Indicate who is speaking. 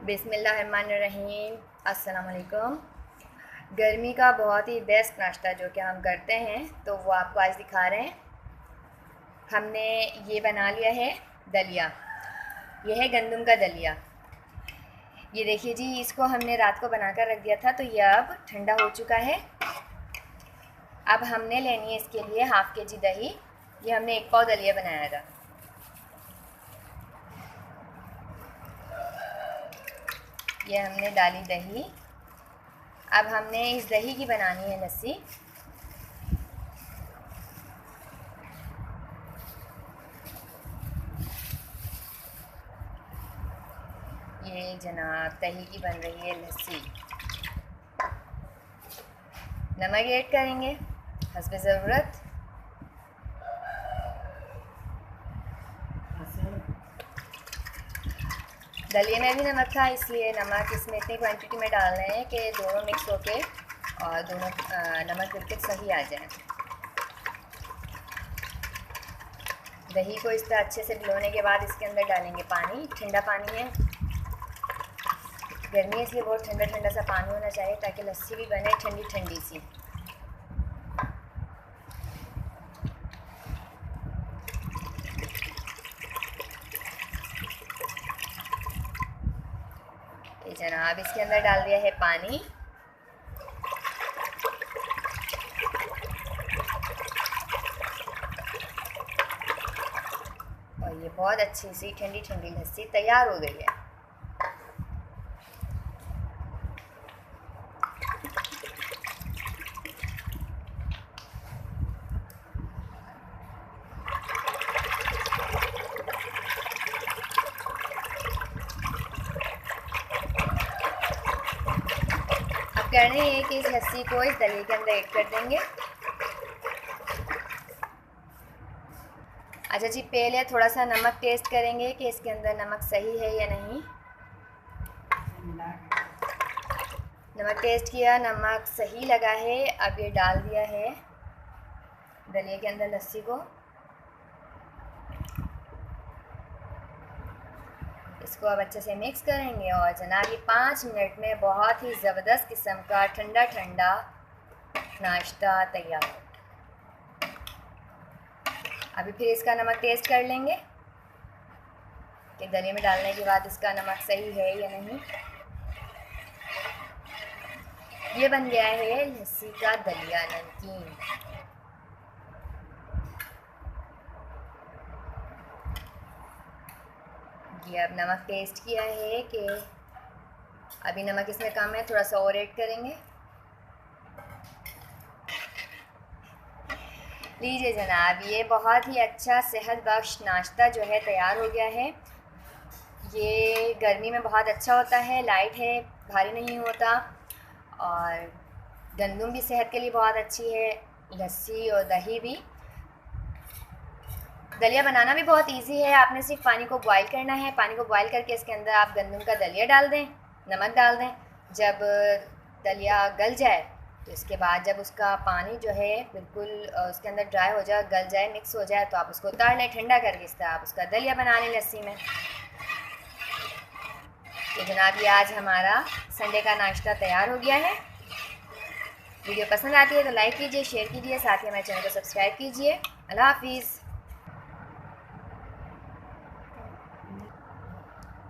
Speaker 1: बिस्मिल्लाहिर्रहमानिर्रहीम। अस्सलाम वालेकुम। गर्मी का बहुत ही बेस्ट नाश्ता जो कि हम करते हैं तो वो आपको आज दिखा रहे हैं। हमने ये बना लिया है दलिया। ये है गंदम का दलिया। ये देखिए जी, इसको हमने रात को बनाकर रख दिया था तो ये अब ठंडा हो चुका है। अब हमने लेनी है इसके लिए हाफ़ के जी दही। ये हमने 1 पाव दलिया बनाया था। ये हमने डाली दही। अब हमने इस दही की बनानी है लस्सी। ये जनाब दही की बन रही है लस्सी। नमक ऐड करेंगे हस्ब ज़रूरत। दलिए में भी नमक था इसलिए नमक इसमें इतनी क्वांटिटी में डाल रहे हैं कि दोनों मिक्स होके और दोनों नमक बिल्कुल सही आ जाए। दही को इस तरह अच्छे से भिगोने के बाद इसके अंदर डालेंगे पानी। ठंडा पानी है, गर्मी है इसलिए बहुत ठंडा ठंडा सा पानी होना चाहिए ताकि लस्सी भी बने ठंडी ठंडी सी। ये जनाब इसके अंदर डाल दिया है पानी। और ये बहुत अच्छी सी ठंडी ठंडी लस्सी तैयार हो गई है। करना है कि इस लस्सी को इस दलिए के अंदर ऐड कर देंगे। अच्छा जी, पहले थोड़ा सा नमक टेस्ट करेंगे कि इसके अंदर नमक सही है या नहीं। नमक टेस्ट किया, नमक सही लगा है। अब ये डाल दिया है दलिए के अंदर लस्सी को। इसको अब अच्छे से मिक्स करेंगे और जनाब ये 5 मिनट में बहुत ही ज़बरदस्त किस्म का ठंडा ठंडा नाश्ता तैयार। अभी फिर इसका नमक टेस्ट कर लेंगे कि दलिए में डालने के बाद इसका नमक सही है या नहीं। ये बन गया है लस्सी का दलिया नमकीन। ये अब नमक टेस्ट किया है कि अभी नमक इसमें कम है, थोड़ा सा और ऐड करेंगे। लीजिए जनाब, ये बहुत ही अच्छा सेहत बख्श नाश्ता जो है तैयार हो गया है। ये गर्मी में बहुत अच्छा होता है, लाइट है, भारी नहीं होता और गंदम भी सेहत के लिए बहुत अच्छी है, लस्सी और दही भी। दलिया बनाना भी बहुत इजी है। आपने सिर्फ पानी को बॉईल करना है। पानी को बॉईल करके इसके अंदर आप गंदम का दलिया डाल दें, नमक डाल दें। जब दलिया गल जाए तो इसके बाद जब उसका पानी जो है बिल्कुल उसके अंदर ड्राई हो जाए, गल जाए, मिक्स हो जाए तो आप उसको उतार लें ठंडा करके। इस तरह आप उसका दलिया बना लें लस्सी में। तो जनाब ये आज हमारा संडे का नाश्ता तैयार हो गया है। वीडियो पसंद आती है तो लाइक कीजिए, शेयर कीजिए, साथ ही हमारे चैनल को सब्सक्राइब कीजिए। अल्लाह हाफिज़।